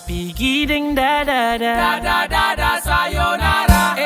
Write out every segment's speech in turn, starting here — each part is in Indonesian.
Pigi ding da da da Da da da da sayonara.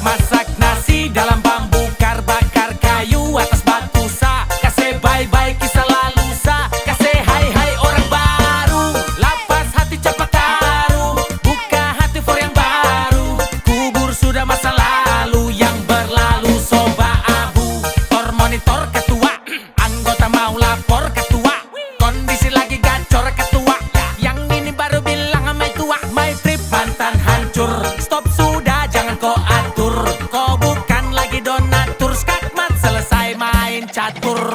Masak nasi dalam bambu, bakar kayu atas batu sa. Kasih bye-bye kisah lalu sa. Kasih hai-hai orang baru. Lapas hati cepat taruh. Buka hati for yang baru. Kubur sudah masa lalu yang berlalu. Soba abu, tor monitor ketua. Anggota mau lapor ketua. Kondisi lagi gacor ketua. Yang ini baru bilang sama tua. My trip mantan hancur. Stop sudah jangan kau atur. Kau bukan lagi donatur. Skakmat selesai main catur.